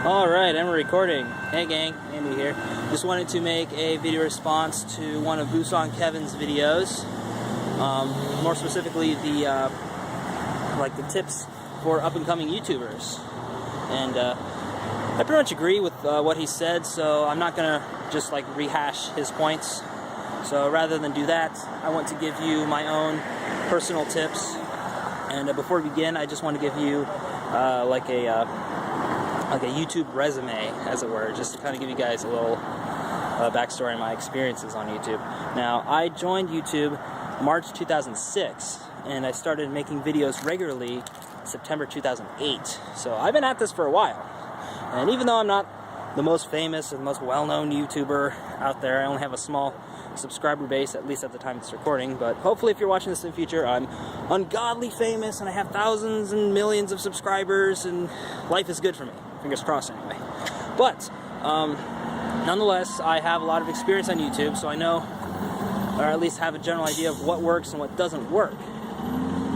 Alright, I'm recording. Hey gang, Andy here. Just wanted to make a video response to one of Busan Kevin's videos. More specifically, the tips for up-and-coming YouTubers. And I pretty much agree with what he said, so I'm not gonna just rehash his points. So rather than do that, I want to give you my own personal tips. And before we begin, I just want to give you a YouTube resume, as it were, just to kind of give you guys a little backstory on my experiences on YouTube. Now, I joined YouTube March 2006, and I started making videos regularly September 2008. So I've been at this for a while. And even though I'm not the most famous or the most well-known YouTuber out there, I only have a small subscriber base, at least at the time it's recording, but hopefully if you're watching this in the future, I'm ungodly famous and I have thousands and millions of subscribers and life is good for me. Fingers crossed anyway. But nonetheless, I have a lot of experience on YouTube, so I know, or at least have a general idea of what works and what doesn't work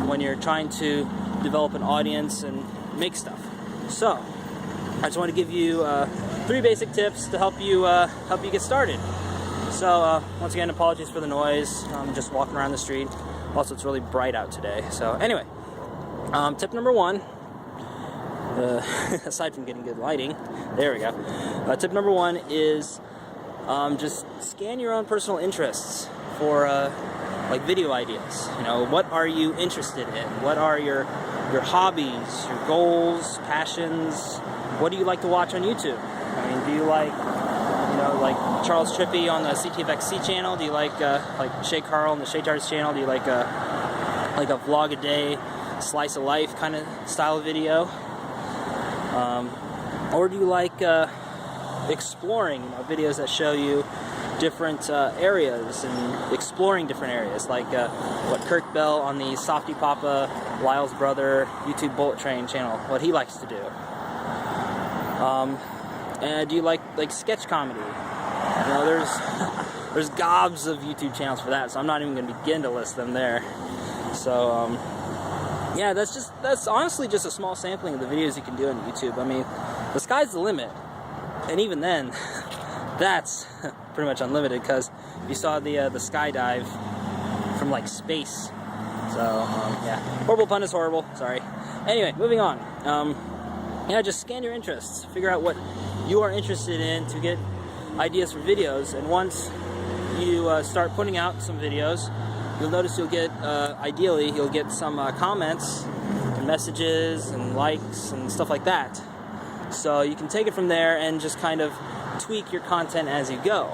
when you're trying to develop an audience and make stuff. So I just want to give you 3 basic tips to help you get started. So once again, apologies for the noise. I'm just walking around the street. Also, it's really bright out today. So anyway, tip number 1. Aside from getting good lighting, there we go. Tip number 1 is just scan your own personal interests for video ideas. You know, what are you interested in? What are your hobbies, your goals, passions? What do you like to watch on YouTube? I mean, do you like Charles Trippy on the CTFXC channel? Do you like Shay Carl on the Shay Tars channel? Do you like a vlog a day, slice of life kind of style of video? Or do you like exploring, videos that show you different areas and exploring different areas, like what Kirk Bell on the Softy Papa, Lyle's brother, YouTube Bullet Train channel, what he likes to do. And do you like sketch comedy? There's gobs of YouTube channels for that, so I'm not even going to begin to list them there. So yeah, that's honestly just a small sampling of the videos you can do on YouTube. I mean, the sky's the limit, and even then, that's pretty much unlimited, because you saw the skydive from space. So yeah, horrible pun is horrible. Sorry. Anyway, moving on. Yeah, just scan your interests. Figure out what you are interested in to get ideas for videos, and once you start putting out some videos, you'll notice ideally you'll get some comments and messages and likes and stuff like that. So you can take it from there and just kind of tweak your content as you go.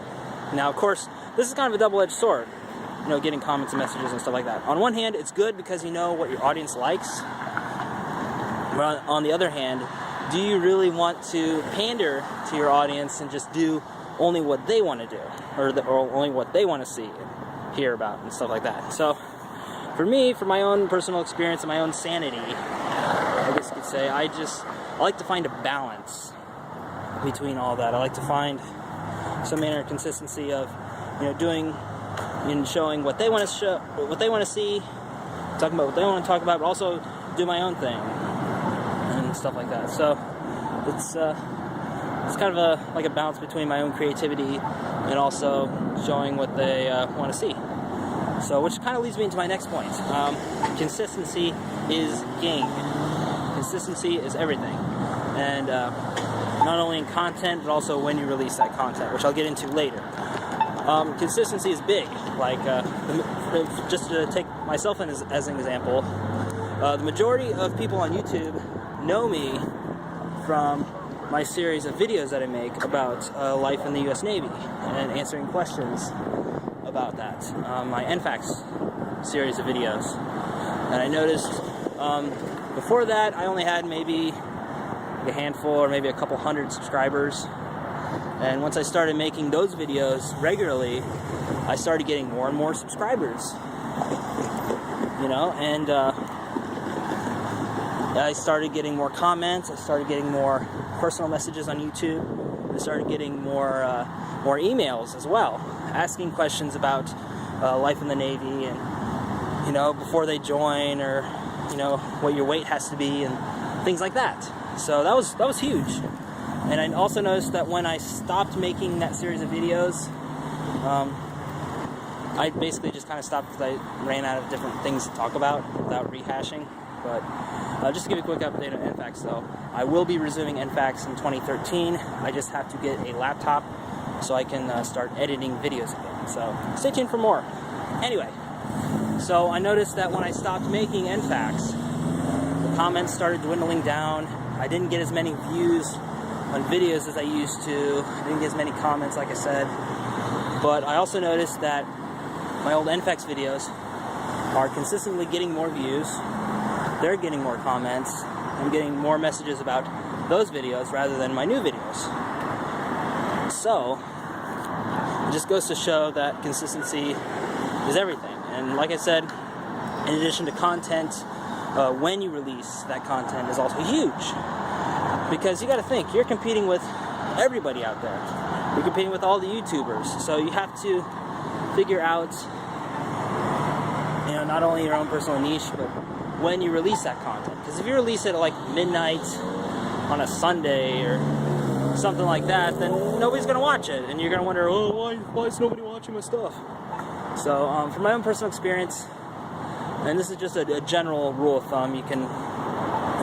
Now, of course, this is kind of a double-edged sword, getting comments and messages and stuff like that. On one hand, it's good because you know what your audience likes. But on the other hand, do you really want to pander to your audience and just do only what they want to do, or only what they want to see and hear about and stuff like that? So for me, for my own personal experience and my own sanity, I guess you could say, I like to find a balance between all that. I like to find some manner of consistency of doing and showing what they want to show, what they want to see, talking about what they want to talk about, but also do my own thing and stuff like that. So it's kind of a balance between my own creativity and also showing what they want to see. So, which kind of leads me into my next point. Consistency is king. Consistency is everything, and not only in content but also when you release that content, which I'll get into later. Consistency is big. Just to take myself as an example, the majority of people on YouTube know me from my series of videos that I make about life in the U.S. Navy and answering questions about that. My NFAX series of videos. And I noticed before that I only had maybe a handful or maybe a couple hundred subscribers. And once I started making those videos regularly, I started getting more and more subscribers. And I started getting more comments. I started getting more personal messages on YouTube. I started getting more emails as well, asking questions about life in the Navy and before they join, or what your weight has to be and things like that. So that was huge. And I also noticed that when I stopped making that series of videos, I basically just kind of stopped because I ran out of different things to talk about without rehashing. But just to give you a quick update on NFAX, though, I will be resuming NFAX in 2013. I just have to get a laptop so I can start editing videos again. So stay tuned for more. Anyway, so I noticed that when I stopped making NFAX, the comments started dwindling down. I didn't get as many views on videos as I used to. I didn't get as many comments, like I said. But I also noticed that my old NFAX videos are consistently getting more views. They're getting more comments. I'm getting more messages about those videos rather than my new videos. So, it just goes to show that consistency is everything. And like I said, in addition to content, when you release that content is also huge. Because you got to think, you're competing with everybody out there. You're competing with all the YouTubers. So you have to figure out, not only your own personal niche, but when you release that content. Because if you release it at like midnight on a Sunday or something like that, then nobody's going to watch it. And you're going to wonder, oh, why is nobody watching my stuff? So from my own personal experience, and this is just a general rule of thumb, you can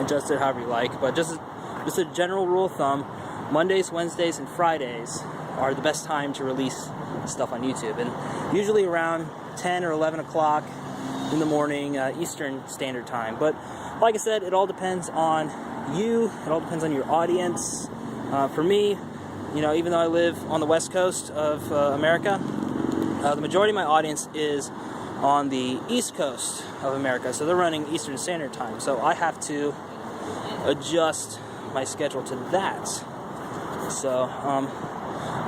adjust it however you like, but just a general rule of thumb, Mondays, Wednesdays, and Fridays are the best time to release stuff on YouTube. And usually around 10 or 11 o'clock in the morning, Eastern Standard Time. But like I said, it all depends on you. It all depends on your audience. For me, even though I live on the West Coast of America, the majority of my audience is on the East Coast of America. So they're running Eastern Standard Time. So I have to adjust my schedule to that. So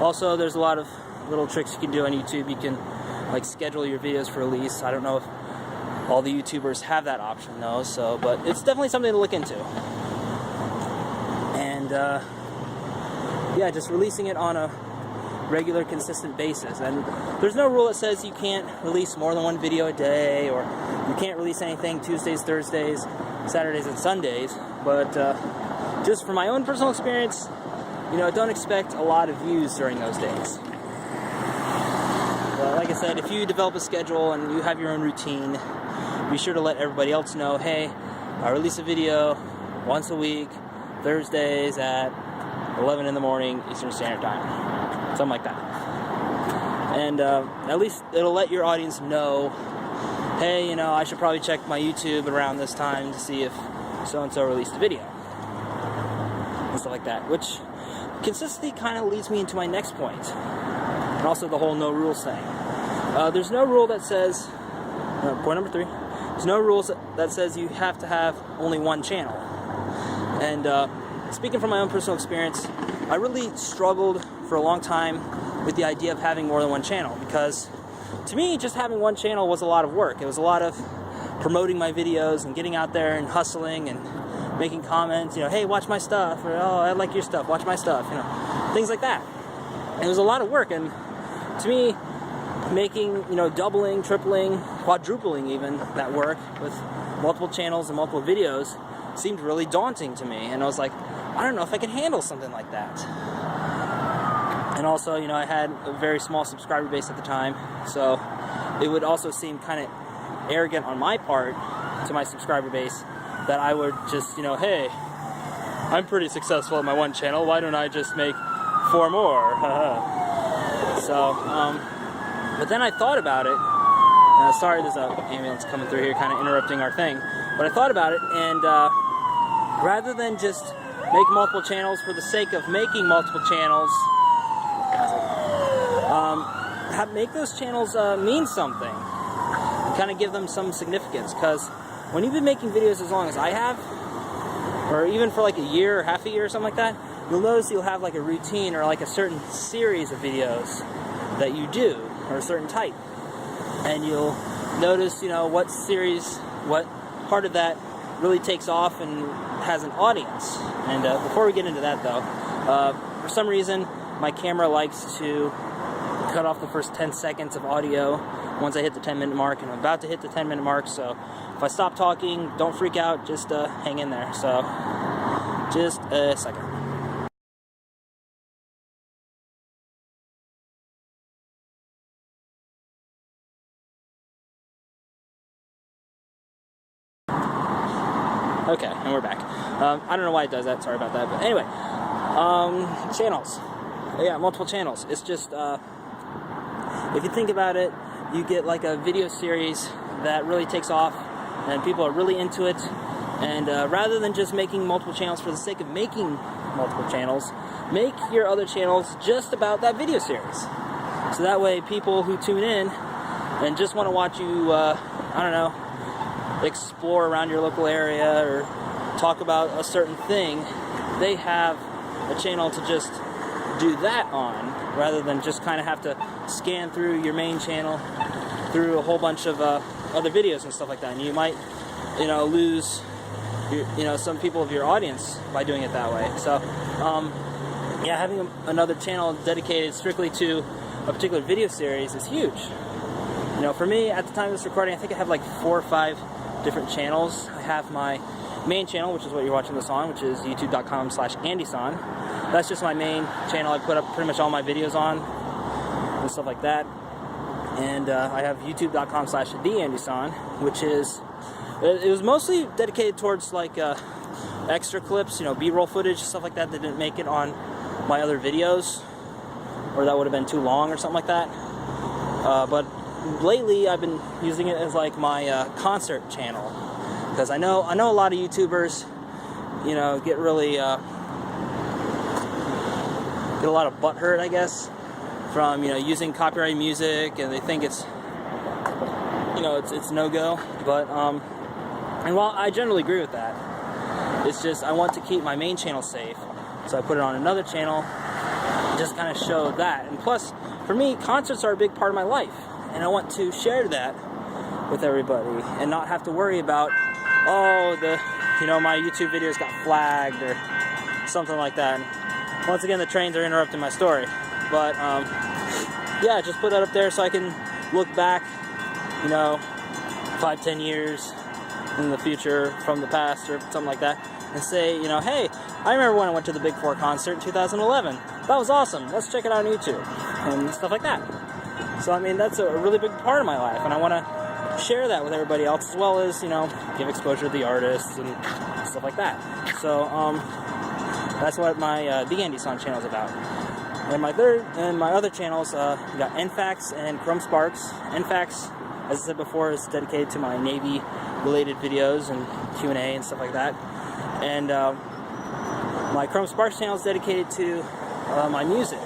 also there's a lot of little tricks you can do on YouTube. You can like schedule your videos for release. I don't know if all the YouTubers have that option though, but it's definitely something to look into. And yeah, just releasing it on a regular, consistent basis. And there's no rule that says you can't release more than one video a day, or you can't release anything Tuesdays, Thursdays, Saturdays, and Sundays. But just from my own personal experience, don't expect a lot of views during those days. Like I said, if you develop a schedule and you have your own routine, be sure to let everybody else know, hey, I release a video once a week, Thursdays at 11 in the morning, Eastern Standard Time. Something like that. And at least it'll let your audience know, hey, I should probably check my YouTube around this time to see if so-and-so released a video. And stuff like that. Which, consistency kind of leads me into my next point. And also the whole no rules thing. There's no rule that says, point number 3, there's no rules that says you have to have only one channel. And speaking from my own personal experience, I really struggled for a long time with the idea of having more than one channel, because to me, just having one channel was a lot of work. It was a lot of promoting my videos and getting out there and hustling and making comments, hey, watch my stuff, or oh, I like your stuff, watch my stuff, things like that. And it was a lot of work, and to me, making, doubling, tripling, quadrupling even that work with multiple channels and multiple videos seemed really daunting to me. And I was like, I don't know if I can handle something like that. And also, I had a very small subscriber base at the time, so it would also seem kind of arrogant on my part to my subscriber base that I would just, hey, I'm pretty successful at my one channel, why don't I just make 4 more? So, but then I thought about it. Sorry, there's an ambulance coming through here, kind of interrupting our thing. But I thought about it, and rather than just make multiple channels for the sake of making multiple channels, make those channels mean something. Kind of give them some significance, because when you've been making videos as long as I have, or even for like a year or half a year or something like that, you'll notice you'll have like a routine or like a certain series of videos that you do, or a certain type. And you'll notice, what series, what part of that really takes off and has an audience. And before we get into that though, for some reason, my camera likes to cut off the first 10 seconds of audio once I hit the 10-minute mark, and I'm about to hit the 10-minute mark, so if I stop talking, don't freak out, just hang in there. So, just a second. Okay, and we're back. I don't know why it does that, sorry about that. But anyway, channels. Yeah, multiple channels. It's just, if you think about it, you get like a video series that really takes off and people are really into it. And rather than just making multiple channels for the sake of making multiple channels, make your other channels just about that video series. So that way people who tune in and just want to watch you, I don't know, explore around your local area or talk about a certain thing, they have a channel to just do that on, rather than just kind of have to scan through your main channel through a whole bunch of other videos and stuff like that. And you might, lose some people of your audience by doing it that way. So, yeah, having another channel dedicated strictly to a particular video series is huge. For me, at the time of this recording, I think I have like 4 or 5 different channels. I have my main channel, which is what you're watching this on, which is youtube.com/TheAndySan. That's just my main channel. I put up pretty much all my videos on and stuff like that. And I have youtube.com/TheAndySan, which is, it was mostly dedicated towards like extra clips, B-roll footage, stuff like that didn't make it on my other videos, or that would have been too long or something like that. But lately I've been using it as like my concert channel, because I know a lot of YouTubers, get really get a lot of butthurt, I guess, from using copyrighted music, and they think it's it's no-go. But and while I generally agree with that, it's just I want to keep my main channel safe, so I put it on another channel, just kind of show that. And plus, for me, concerts are a big part of my life, and I want to share that with everybody and not have to worry about, oh, my YouTube videos got flagged or something like that. And once again, the trains are interrupting my story. But yeah, just put that up there so I can look back, 5-10 years in the future from the past or something like that, and say, hey, I remember when I went to the Big 4 concert in 2011. That was awesome. Let's check it out on YouTube and stuff like that. So I mean, that's a really big part of my life, and I want to share that with everybody else, as well as give exposure to the artists and stuff like that. So that's what my TheAndySan channel is about. And my other channels, we got NFAX and Chrome Sparks. NFAX, as I said before, is dedicated to my Navy related videos and Q&A and stuff like that. And my Chrome Sparks channel is dedicated to my music.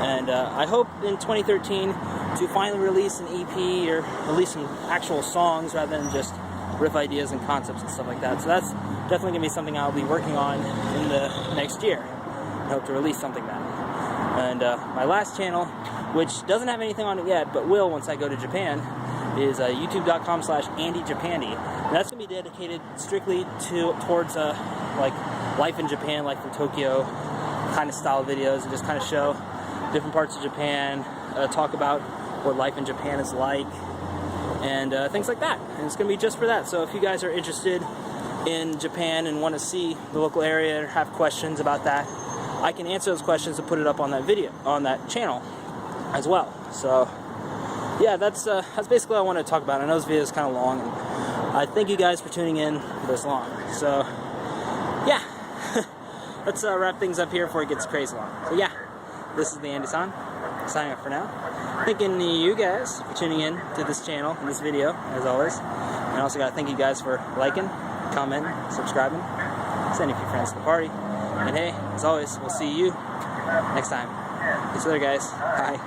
And I hope in 2013 to finally release an EP or release some actual songs rather than just riff ideas and concepts and stuff like that. So that's definitely going to be something I'll be working on in the next year. I hope to release something then. And my last channel, which doesn't have anything on it yet, but will once I go to Japan, is youtube.com/AndyJapandi. And that's going to be dedicated strictly towards like life in Japan, life in Tokyo kind of style videos, and just kind of show different parts of Japan, talk about what life in Japan is like, and things like that. And it's going to be just for that. So if you guys are interested in Japan and want to see the local area or have questions about that, I can answer those questions and put it up on that video, on that channel as well. So yeah, that's basically what I want to talk about. I know this video is kind of long, and I thank you guys for tuning in this long. So yeah, let's wrap things up here before it gets crazy long. So yeah, this is TheAndySan, signing off for now. Thanking you guys for tuning in to this channel and this video, as always. And I also got to thank you guys for liking, commenting, subscribing, sending a few friends to the party. And hey, as always, we'll see you next time. Peace later, guys. Bye.